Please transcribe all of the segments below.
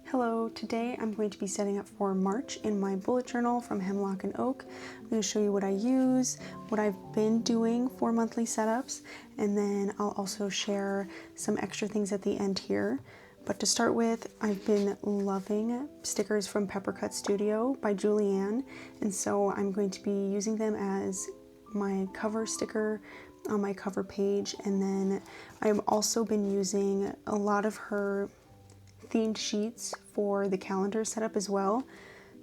Hello, today I'm going to be setting up for March in my bullet journal from Hemlock and Oak. I'm going to show you what I use, what I've been doing for monthly setups, and then I'll also share some extra things at the end here. But to start with, I've been loving stickers from PepperCut Studio by Julianne, and so I'm going to be using them as my cover sticker on my cover page, and then I've also been using a lot of her themed sheets for the calendar setup as well.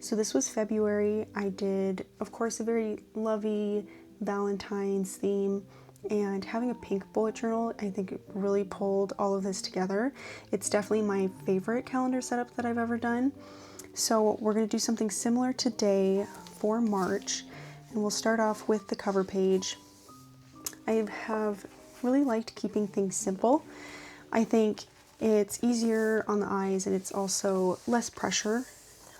So this was February. I did, of course, a very lovey Valentine's theme, and having a pink bullet journal, I think it really pulled all of this together. It's definitely my favorite calendar setup that I've ever done. So we're going to do something similar today for March, and we'll start off with the cover page. I have really liked keeping things simple. I think it's easier on the eyes, and it's also less pressure,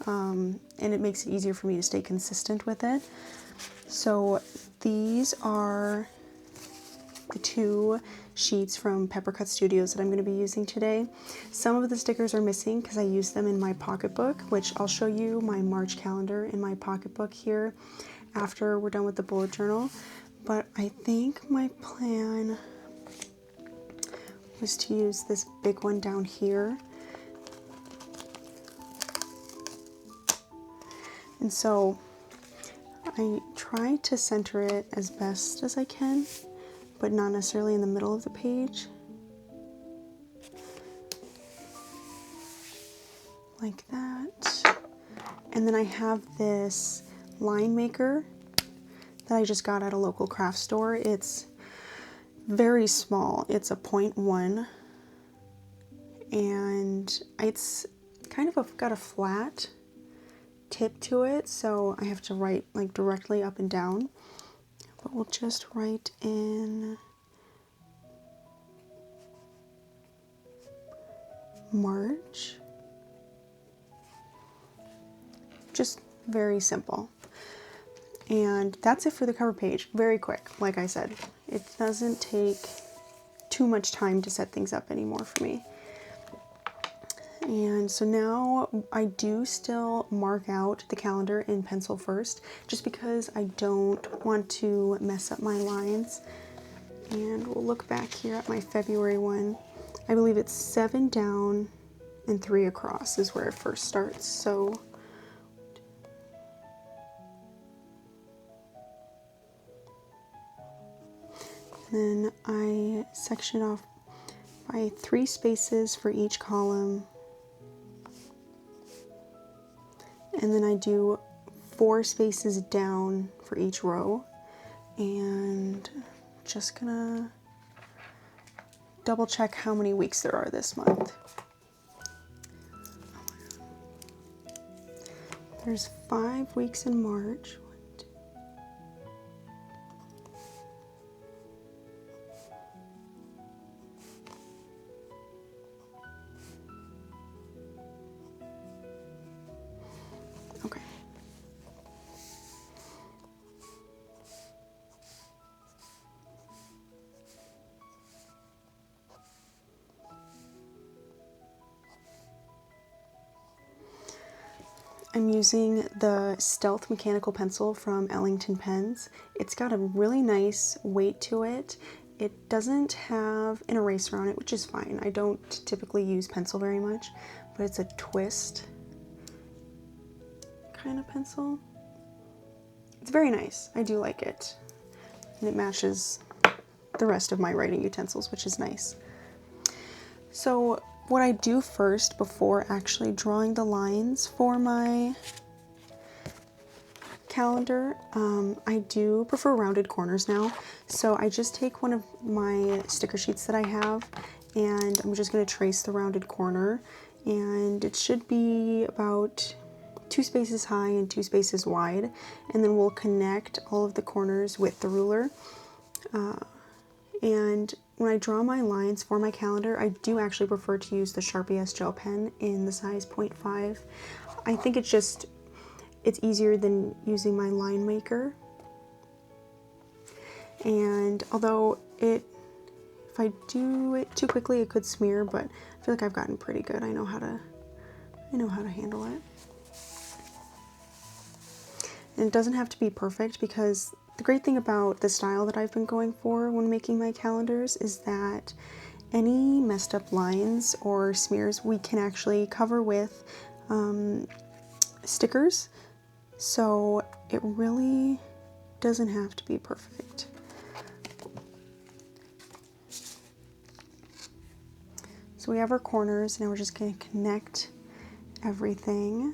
and it makes it easier for me to stay consistent with it. So these are the two sheets from PepperCut Studios that I'm going to be using today. Some of the stickers are missing because I used them in my Pocketbook, which I'll show you my March calendar in my Pocketbook here after we're done with the bullet journal. But I think my plan was to use this big one down here. And so I try to center it as best as I can, but not necessarily in the middle of the page. Like that. And then I have this line maker that I just got at a local craft store. It's very small. It's a 0.1, and it's kind of got a flat tip to it, so I have to write like directly up and down. But we'll just write in March. Just very simple. And that's it for the cover page. Very quick, like I said. It doesn't take too much time to set things up anymore for me. And so now I do still mark out the calendar in pencil first, just because I don't want to mess up my lines. And we'll look back here at my February one. I believe it's 7 down and 3 across is where it first starts. So then I section off by 3 spaces for each column. And then I do 4 spaces down for each row. And just gonna double check how many weeks there are this month. There's 5 weeks in March. Okay. I'm using the Stealth mechanical pencil from Ellington Pens. It's got a really nice weight to it. It doesn't have an eraser on it, which is fine. I don't typically use pencil very much, but it's a twist kind of pencil. It's very nice. I do like it. And it matches the rest of my writing utensils, which is nice. So what I do first before actually drawing the lines for my calendar, I do prefer rounded corners now. So I just take one of my sticker sheets that I have, and I'm just going to trace the rounded corner, and it should be about 2 spaces high and 2 spaces wide, and then we'll connect all of the corners with the ruler. And when I draw my lines for my calendar, I do actually prefer to use the Sharpie S gel pen in the size 0.5. I think it's easier than using my line maker. And although if I do it too quickly, it could smear, but I feel like I've gotten pretty good. I know how to handle it. And it doesn't have to be perfect, because the great thing about the style that I've been going for when making my calendars is that any messed up lines or smears we can actually cover with stickers, so it really doesn't have to be perfect. So we have our corners, now we're just going to connect everything.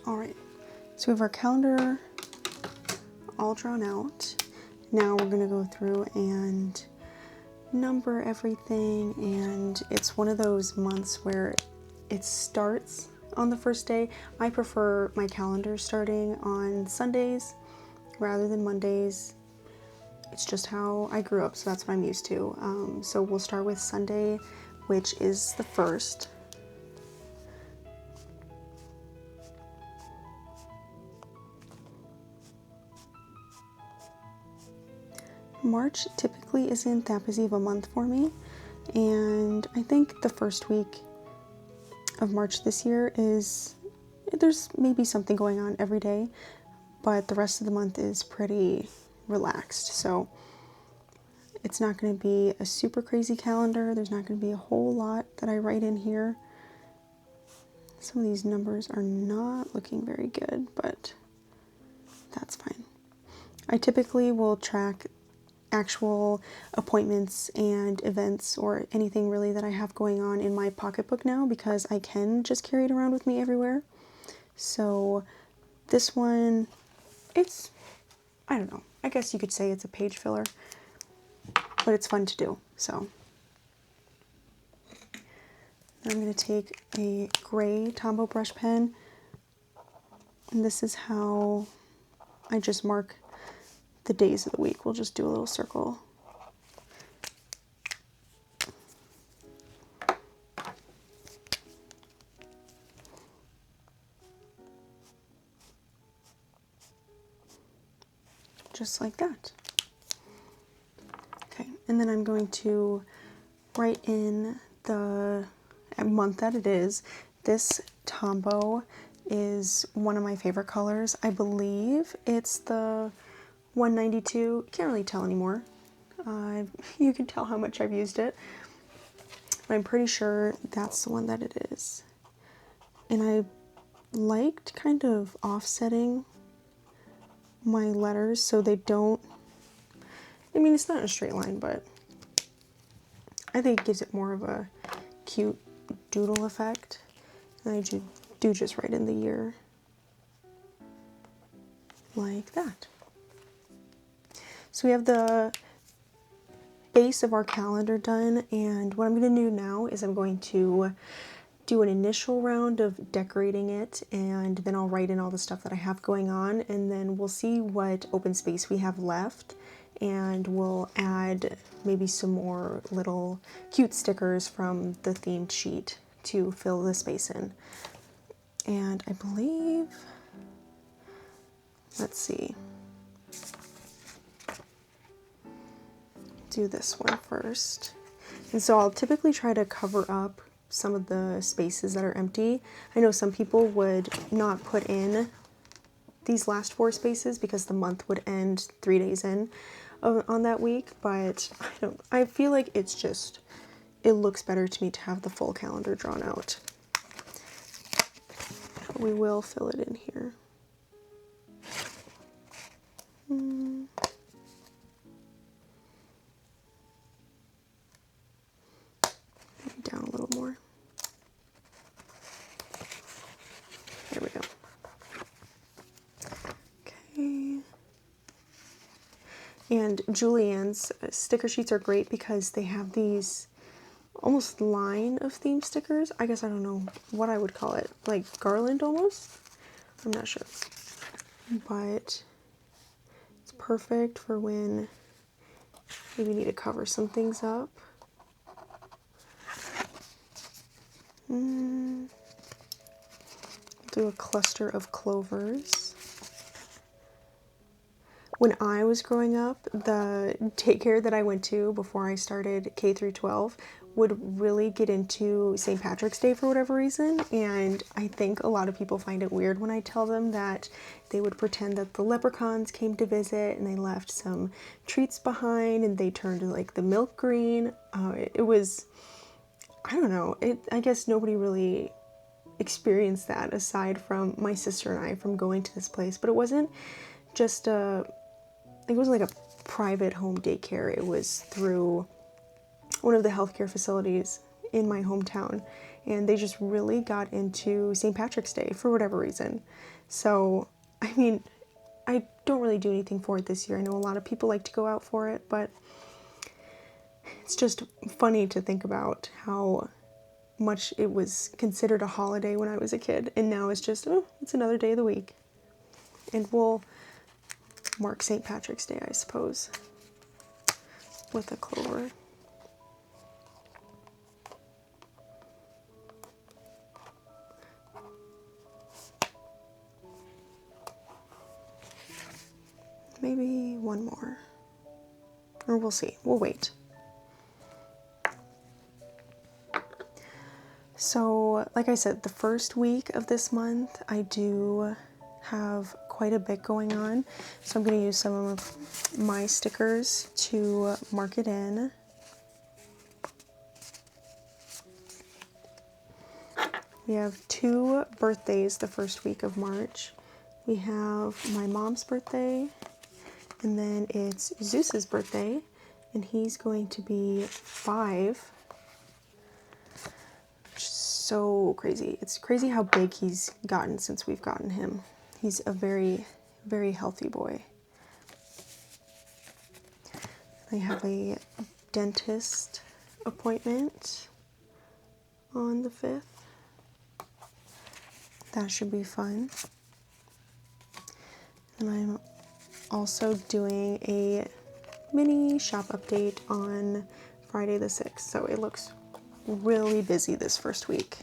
All right, so we have our calendar all drawn out. Now we're gonna go through and number everything, and it's one of those months where it starts on the first day. I prefer my calendar starting on Sundays rather than Mondays. It's just how I grew up, so that's what I'm used to. So we'll start with Sunday, which is the 1st. March typically isn't that busy of a month for me, and I think the first week of March this year there's maybe something going on every day, but the rest of the month is pretty relaxed. So it's not going to be a super crazy calendar. There's not going to be a whole lot that I write in here. Some of these numbers are not looking very good, but that's fine. I typically will track actual appointments and events or anything really that I have going on in my Pocketbook now, because I can just carry it around with me everywhere. So this one, I don't know, I guess you could say it's a page filler, but it's fun to do. So I'm going to take a gray Tombow brush pen, and this is how I just mark the days of the week. We'll just do a little circle. Just like that. Okay, and then I'm going to write in the month that it is. This Tombow is one of my favorite colors. I believe it's the 192. Can't really tell anymore. You can tell how much I've used it, but I'm pretty sure that's the one that it is. And I liked kind of offsetting my letters so they don't, I mean, it's not a straight line, but I think it gives it more of a cute doodle effect. And I do just write in the year like that. So we have the base of our calendar done, and what I'm going to do now is I'm going to do an initial round of decorating it, and then I'll write in all the stuff that I have going on, and then we'll see what open space we have left, and we'll add maybe some more little cute stickers from the themed sheet to fill the space in. And I believe, let's see, do this one first. And so I'll typically try to cover up some of the spaces that are empty. I know some people would not put in these last 4 spaces because the month would end 3 days in on that week, but I feel like it looks better to me to have the full calendar drawn out. We will fill it in here. Maybe down a little more. There we go. Okay. And Julianne's sticker sheets are great because they have these almost line of theme stickers. I guess I don't know what I would call it, like garland almost. I'm not sure, but it's perfect for when maybe you need to cover some things up. Do a cluster of clovers. When I was growing up, the daycare that I went to before I started K through 12 would really get into St. Patrick's Day for whatever reason, and I think a lot of people find it weird when I tell them that they would pretend that the leprechauns came to visit and they left some treats behind and they turned like the milk green. It was, I don't know, I guess nobody really experienced that aside from my sister and I from going to this place, but it wasn't just it wasn't like a private home daycare. It was through one of the healthcare facilities in my hometown, and they just really got into St. Patrick's Day for whatever reason. So, I mean, I don't really do anything for it this year. I know a lot of people like to go out for it, but it's just funny to think about how much it was considered a holiday when I was a kid, and now it's just, oh, it's another day of the week. And we'll mark St. Patrick's Day, I suppose, with a clover. Maybe one more, or we'll see. We'll wait. So, like I said, the first week of this month, I do have quite a bit going on. So I'm going to use some of my stickers to mark it in. We have 2 birthdays the first week of March. We have my mom's birthday, and then it's Zeus's birthday, and he's going to be 5. So crazy. It's crazy how big he's gotten since we've gotten him. He's a very, very healthy boy. I have a dentist appointment on the 5th. That should be fun. And I'm also doing a mini shop update on Friday the 6th. So it looks really busy this first week.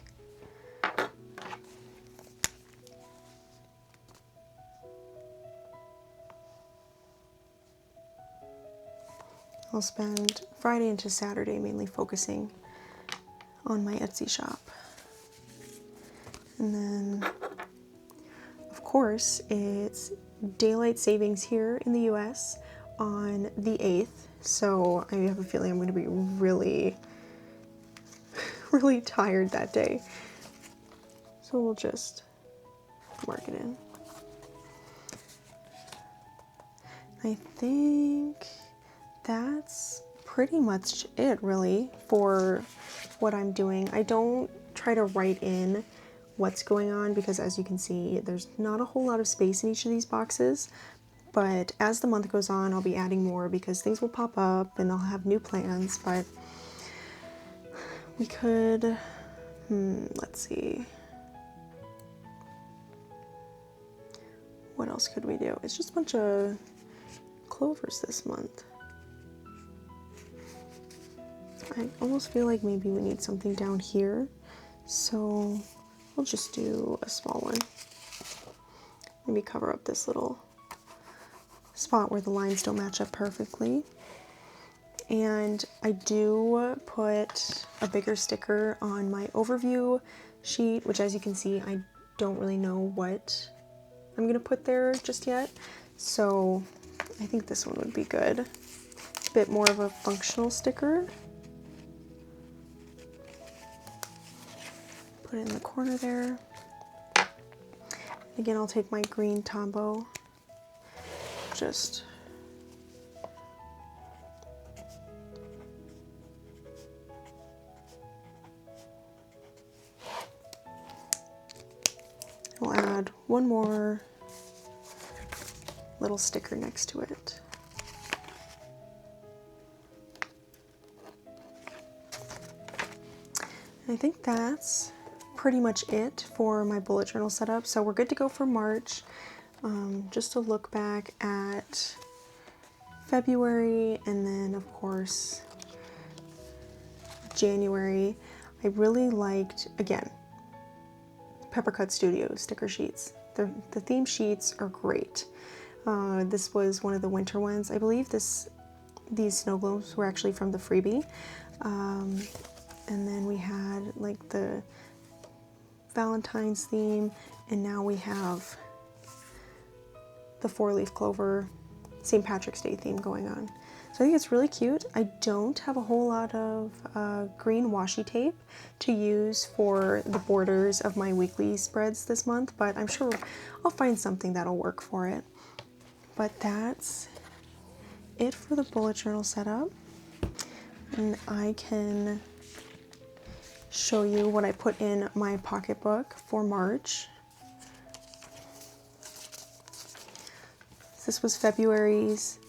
I'll spend Friday into Saturday mainly focusing on my Etsy shop. And then, of course, it's daylight savings here in the US on the 8th. So I have a feeling I'm going to be really, really tired that day. So we'll just mark it in. I think that's pretty much it, really, for what I'm doing. I don't try to write in what's going on because, as you can see, there's not a whole lot of space in each of these boxes. But as the month goes on, I'll be adding more because things will pop up and I'll have new plans. But we could, let's see. What else could we do? It's just a bunch of clovers this month. I almost feel like maybe we need something down here, so we'll just do a small one. Maybe cover up this little spot where the lines don't match up perfectly. And I do put a bigger sticker on my overview sheet, which, as you can see, I don't really know what I'm going to put there just yet. So I think this one would be good. A bit more of a functional sticker. Put it in the corner there. Again, I'll take my green Tombow, just we'll add add one more little sticker next to it. And I think that's pretty much it for my bullet journal setup. So we're good to go for March. Just to look back at February and then of course January. I really liked, again, PepperCut Studio sticker sheets. The theme sheets are great. This was one of the winter ones. I believe these snow globes were actually from the freebie. And then we had like the Valentine's theme, and now we have the 4-leaf clover St. Patrick's Day theme going on. So I think it's really cute. I don't have a whole lot of green washi tape to use for the borders of my weekly spreads this month, but I'm sure I'll find something that'll work for it. But that's it for the bullet journal setup. And I can show you what I put in my pocketbook for March. This was February's,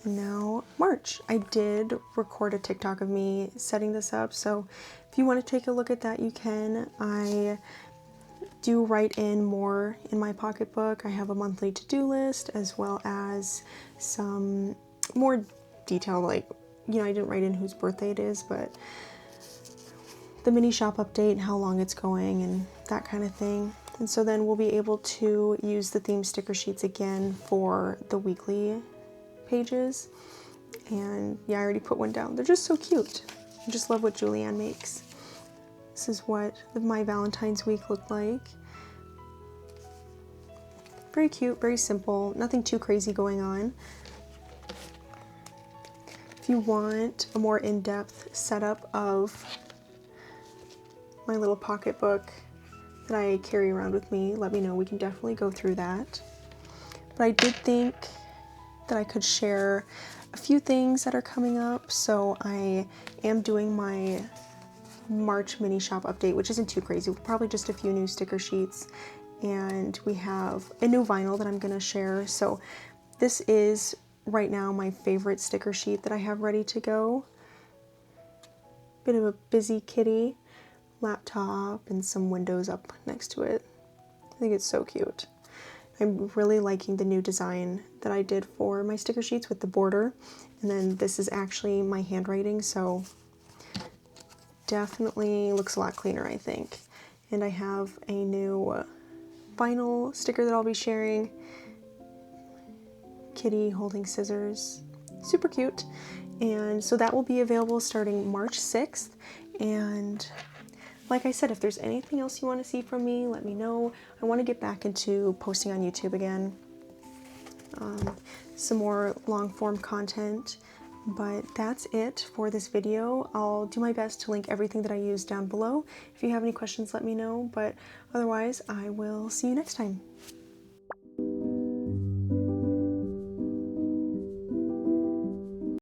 and now March. I did record a TikTok of me setting this up, so if you want to take a look at that, you can. I do write in more in my pocketbook. I have a monthly to-do list as well as some more detail, like, you know, I didn't write in whose birthday it is, but the mini shop update, how long it's going, and that kind of thing. And so then we'll be able to use the theme sticker sheets again for the weekly pages. And yeah, I already put one down. They're just so cute. I just love what Julianne makes. This is what my Valentine's week looked like. Very cute, very simple, nothing too crazy going on. If you want a more in-depth setup of my little pocketbook that I carry around with me, let me know. We can definitely go through that. But I did think that I could share a few things that are coming up. So I am doing my March mini shop update, which isn't too crazy, probably just a few new sticker sheets. And we have a new vinyl that I'm gonna share. So this is right now my favorite sticker sheet that I have ready to go. Bit of a busy kitty. Laptop and some windows up next to it. I think it's so cute. I'm really liking the new design that I did for my sticker sheets with the border, and then this is actually my handwriting, so definitely looks a lot cleaner, I think. And I have a new vinyl sticker that I'll be sharing. Kitty holding scissors, super cute. And so that will be available starting March 6th. And like I said, if there's anything else you want to see from me, let me know. I want to get back into posting on YouTube again. Some more long form content. But that's it for this video. I'll do my best to link everything that I use down below. If you have any questions, let me know. But otherwise, I will see you next time.